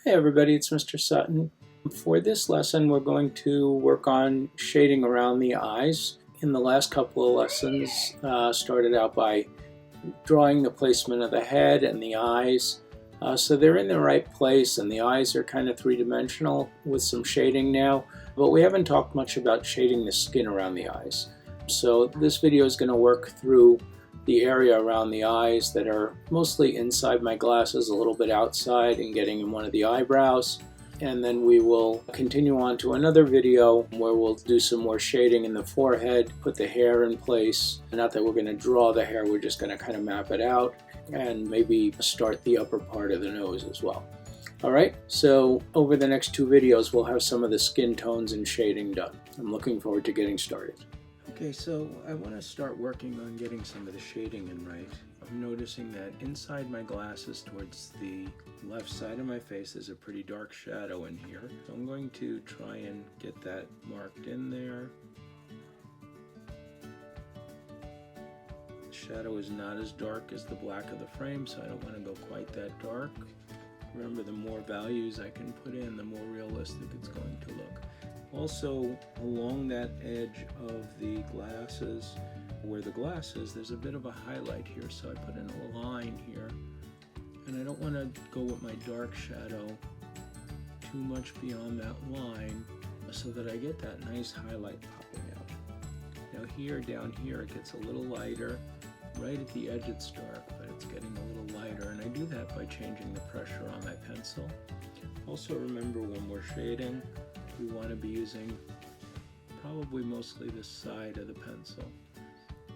Hi everybody, it's Mr. Sutton. For this lesson we're going to work on shading around the eyes. In the last couple of lessons started out by drawing the placement of the head and the eyes. So they're in the right place and the eyes are kind of three-dimensional with some shading now, but we haven't talked much about shading the skin around the eyes. So this video is going to work through the area around the eyes that are mostly inside my glasses, a little bit outside, and getting in one of the eyebrows. And then we will continue on to another video where we'll do some more shading in the forehead, put the hair in place. Not that we're going to draw the hair, we're just going to kind of map it out and maybe start the upper part of the nose as well. Alright, so over the next two videos we'll have some of the skin tones and shading done. I'm looking forward to getting started. Okay, so I want to start working on getting some of the shading in right. I'm noticing that inside my glasses towards the left side of my face there's a pretty dark shadow in here. So I'm going to try and get that marked in there. The shadow is not as dark as the black of the frame, so I don't want to go quite that dark. Remember, the more values I can put in, the more realistic it's going to look. Also, along that edge of the glasses, where the glass is, there's a bit of a highlight here, so I put in a line here. And I don't want to go with my dark shadow too much beyond that line so that I get that nice highlight popping out. Now here, down here, it gets a little lighter. Right at the edge it's dark, but it's getting a little lighter, and I do that by changing the pressure on my pencil. Also remember, when we're shading, we want to be using probably mostly the side of the pencil,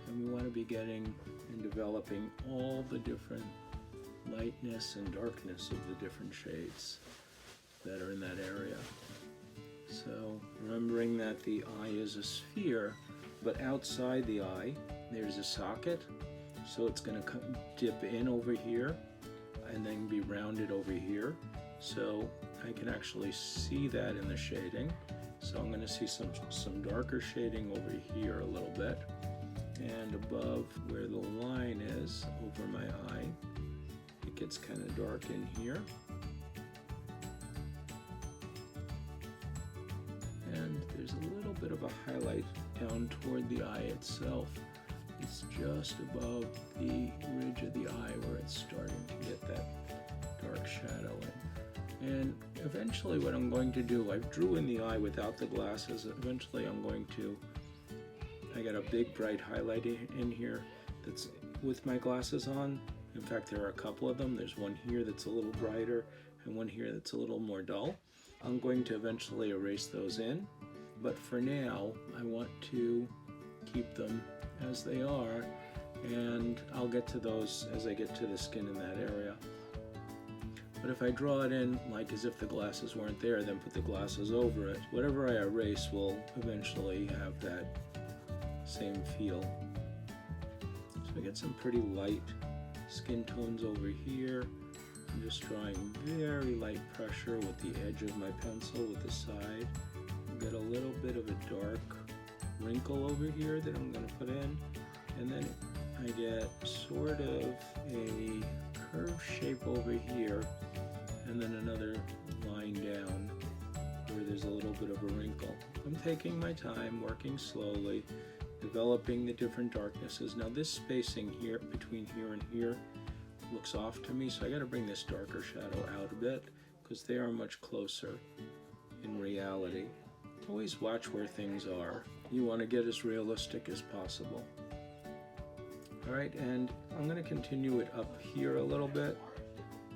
and we want to be getting and developing all the different lightness and darkness of the different shades that are in that area. So remembering that the eye is a sphere, but outside the eye there's a socket, so it's going to dip in over here and then be rounded over here. So I can actually see that in the shading. So I'm going to see some darker shading over here a little bit, and above where the line is over my eye, it gets kind of dark in here. And there's a little bit of a highlight down toward the eye itself. It's just above the ridge of the eye where it's starting to get that dark shadow in. And eventually what I'm going to do, I drew in the eye without the glasses. Eventually I'm going to, I got a big bright highlight in here that's with my glasses on. In fact, there are a couple of them. There's one here that's a little brighter and one here that's a little more dull. I'm going to eventually erase those in, but for now I want to keep them as they are, and I'll get to those as I get to the skin in that area. But if I draw it in like as if the glasses weren't there, then put the glasses over it, whatever I erase will eventually have that same feel. So I get some pretty light skin tones over here. I'm just drawing very light pressure with the edge of my pencil with the side. I get a little bit of a dark wrinkle over here that I'm going to put in, and then I get sort of a curved shape over here, and then another line down where there's a little bit of a wrinkle. I'm taking my time, working slowly, developing the different darknesses. Now this spacing here between here and here looks off to me, so I got to bring this darker shadow out a bit because they are much closer in reality. Always watch where things are. You want to get as realistic as possible. Alright, and I'm going to continue it up here a little bit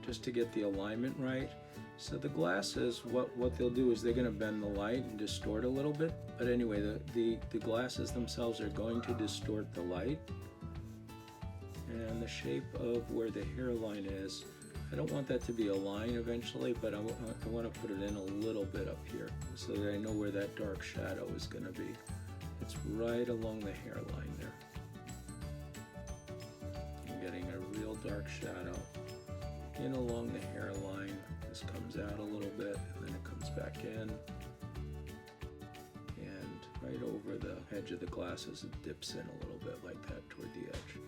just to get the alignment right. So the glasses, what they'll do is they're going to bend the light and distort a little bit. But anyway, the glasses themselves are going to distort the light. And the shape of where the hairline is, I don't want that to be a line eventually, but I want to put it in a little bit up here so that I know where that dark shadow is going to be. It's right along the hairline there. I'm getting a real dark shadow in along the hairline. This comes out a little bit and then it comes back in. And right over the edge of the glasses it dips in a little bit like that toward the edge.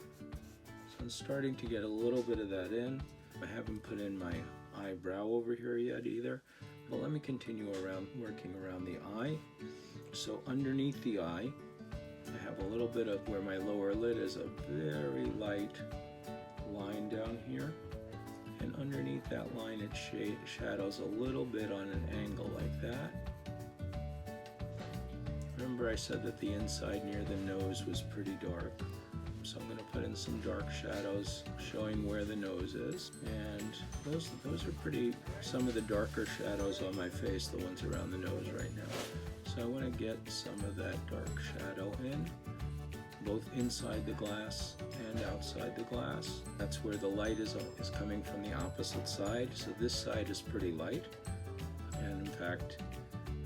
So I'm starting to get a little bit of that in. I haven't put in my eyebrow over here yet either. But let me continue working around the eye. So underneath the eye, I have a little bit of where my lower lid is, a very light line down here. And underneath that line, it shadows a little bit on an angle like that. Remember I said that the inside near the nose was pretty dark. So I'm going to put in some dark shadows showing where the nose is. And those are pretty, some of the darker shadows on my face, the ones around the nose right now. So I want to get some of that dark shadow in, both inside the glass and outside the glass. That's where the light is coming from the opposite side. So this side is pretty light. And in fact,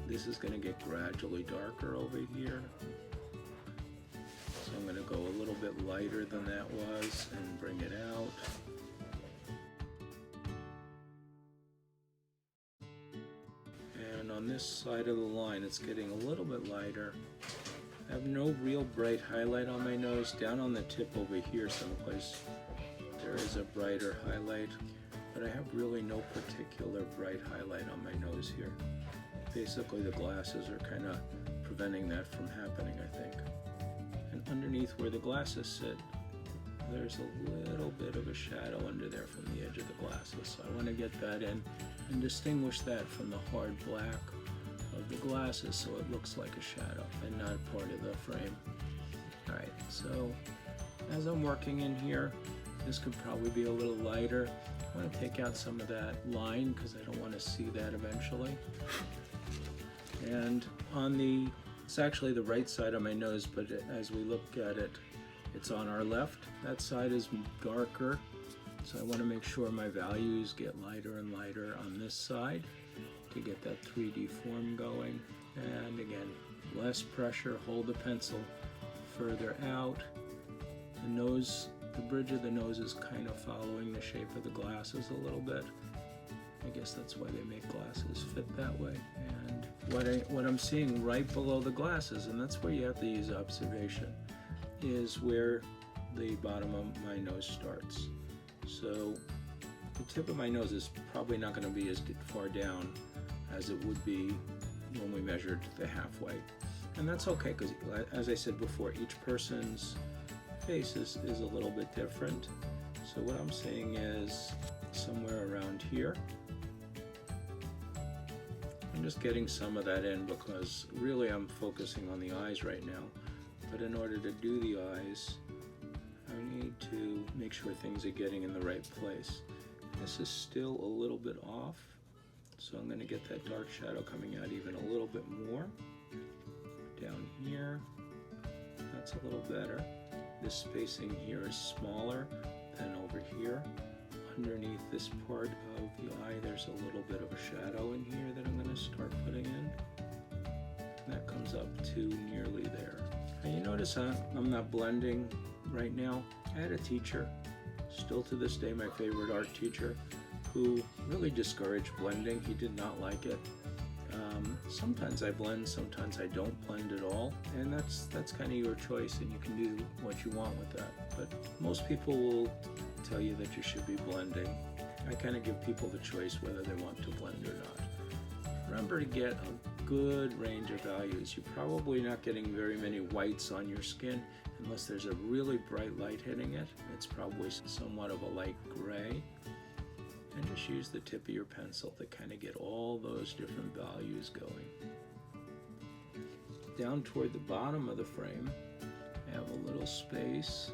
this is going to get gradually darker over here. So I'm going to go a little bit lighter than that was and bring it out. And on this side of the line, it's getting a little bit lighter. I have no real bright highlight on my nose. Down on the tip over here someplace, there is a brighter highlight, but I have really no particular bright highlight on my nose here. Basically, the glasses are kind of preventing that from happening, I think. And underneath where the glasses sit, there's a little bit of a shadow under there from the edge of the glasses. So I want to get that in and distinguish that from the hard black of the glasses so it looks like a shadow and not part of the frame. Alright, so as I'm working in here, this could probably be a little lighter. I want to take out some of that line because I don't want to see that eventually. And it's actually the right side of my nose, but as we look at it, it's on our left. That side is darker, so I want to make sure my values get lighter and lighter on this side to get that 3D form going. And again, less pressure, hold the pencil further out. The nose, the bridge of the nose is kind of following the shape of the glasses a little bit. I guess that's why they make glasses fit that way. And what I'm seeing right below the glasses, and that's where you have to use observation, is where the bottom of my nose starts. So the tip of my nose is probably not going to be as far down as it would be when we measured the halfway. And that's okay, because as I said before, each person's face is a little bit different. So what I'm saying is somewhere around here. I'm just getting some of that in because really I'm focusing on the eyes right now. But in order to do the eyes, I need to make sure things are getting in the right place. This is still a little bit off, so I'm going to get that dark shadow coming out even a little bit more. Down here, that's a little better. This spacing here is smaller than over here. Underneath this part of the eye, there's a little bit of a shadow in here that I'm going to start putting in. And that comes up to nearly there. And you notice I'm not blending right now. I had a teacher, still to this day my favorite art teacher, who really discouraged blending. He did not like it. Sometimes I blend, sometimes I don't blend at all, and that's kind of your choice, and you can do what you want with that. But most people will tell you that you should be blending. I kind of give people the choice whether they want to blend or not. Remember to get a good range of values. You're probably not getting very many whites on your skin unless there's a really bright light hitting it. It's probably somewhat of a light gray. And just use the tip of your pencil to kind of get all those different values going. Down toward the bottom of the frame, I have a little space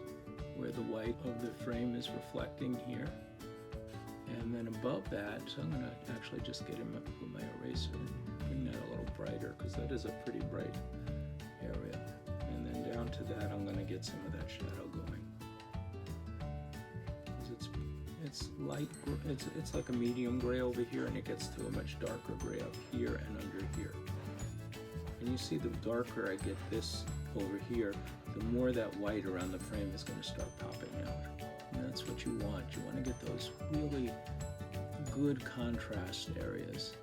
where the white of the frame is reflecting here. And then above that, so I'm going to actually just get in with my eraser and bring that a little brighter because that is a pretty bright area. And then down to that, I'm going to get some of that shadow going. It's light, it's like a medium gray over here, and it gets to a much darker gray up here and under here. And you see the darker I get this over here, the more that white around the frame is going to start popping out. And that's what you want. You want to get those really good contrast areas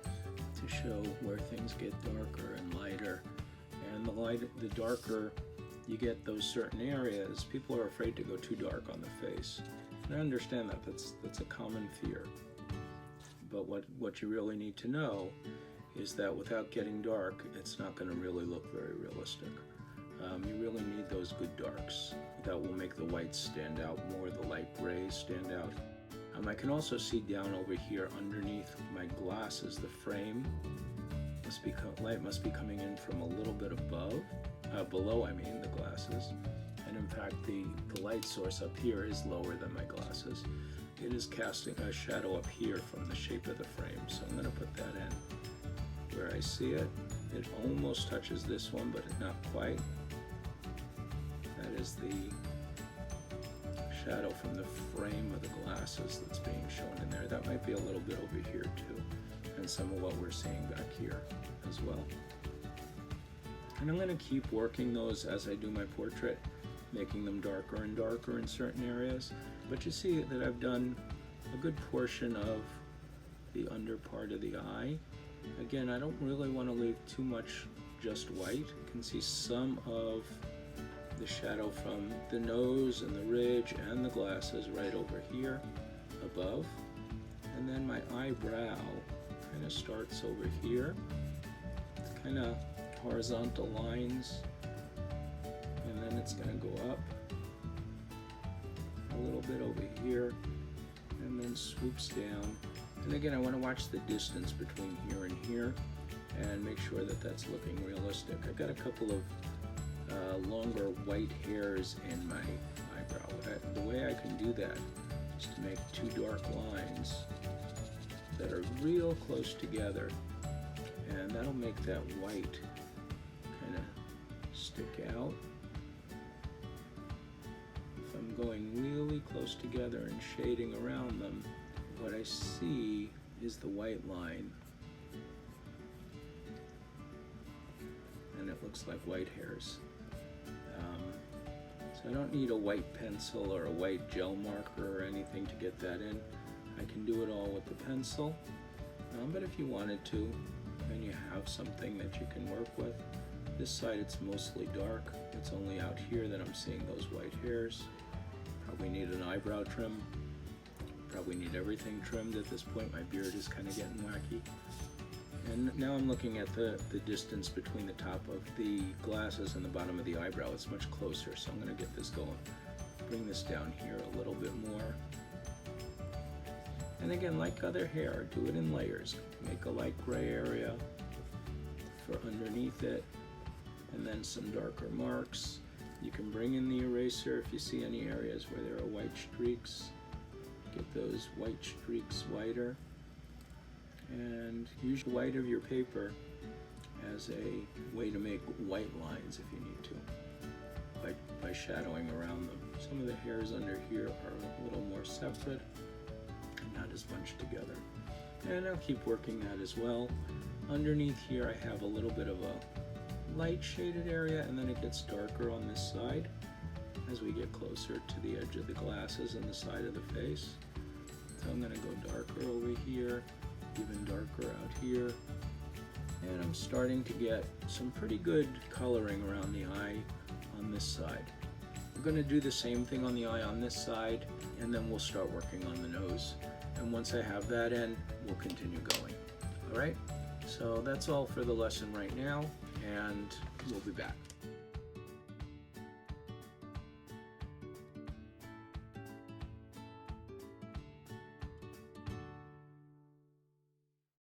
to show where things get darker and lighter. And the darker you get those certain areas, people are afraid to go too dark on the face. And I understand that. That's a common fear. But what you really need to know is that without getting dark, it's not going to really look very realistic. You really need those good darks. That will make the whites stand out more, the light grays stand out. I can also see down over here underneath my glasses, the frame light must be coming in from a little bit below I mean the glasses. And in fact the light source up here is lower than my glasses. It is casting a shadow up here from the shape of the frame, so I'm going to put that in where I see it. It almost touches this one, but not quite. That is the shadow from the frame of the glasses that's being shown in there. That might be a little bit over here too, and some of what we're seeing back here as well. And I'm going to keep working those as I do my portrait, making them darker and darker in certain areas. But you see that I've done a good portion of the under part of the eye. Again, I don't really want to leave too much just white. You can see some of the shadow from the nose and the ridge and the glasses right over here above. And then my eyebrow kind of starts over here. It's kind of horizontal lines, and then it's going to go up a little bit over here and then swoops down. And again, I want to watch the distance between here and here and make sure that that's looking realistic. I've got a couple of longer white hairs in my eyebrow. The way I can do that is to make two dark lines that are real close together, and that'll make that white kind of stick out. If I'm going really close together and shading around them, what I see is the white line, and it looks like white hairs. So I don't need a white pencil or a white gel marker or anything to get that in. I can do it all with the pencil, but if you wanted to, and you have something that you can work with. This side it's mostly dark. It's only out here that I'm seeing those white hairs. Probably need an eyebrow trim. Probably need everything trimmed at this point. My beard is kind of getting wacky. And now I'm looking at the distance between the top of the glasses and the bottom of the eyebrow. It's much closer, so I'm going to get this going. Bring this down here a little bit more. And again, like other hair, do it in layers. Make a light gray area for underneath it, and then some darker marks. You can bring in the eraser if you see any areas where there are white streaks. Get those white streaks whiter, and use the white of your paper as a way to make white lines if you need to, by shadowing around them. Some of the hairs under here are a little more separate and not as bunched together. And I'll keep working that as well. Underneath here I have a little bit of a light shaded area, and then it gets darker on this side as we get closer to the edge of the glasses and the side of the face. So I'm going to go darker over here, even darker out here, and I'm starting to get some pretty good coloring around the eye on this side. We're going to do the same thing on the eye on this side, and then we'll start working on the nose. And once I have that in, we'll continue going. All right, so that's all for the lesson right now, and we'll be back.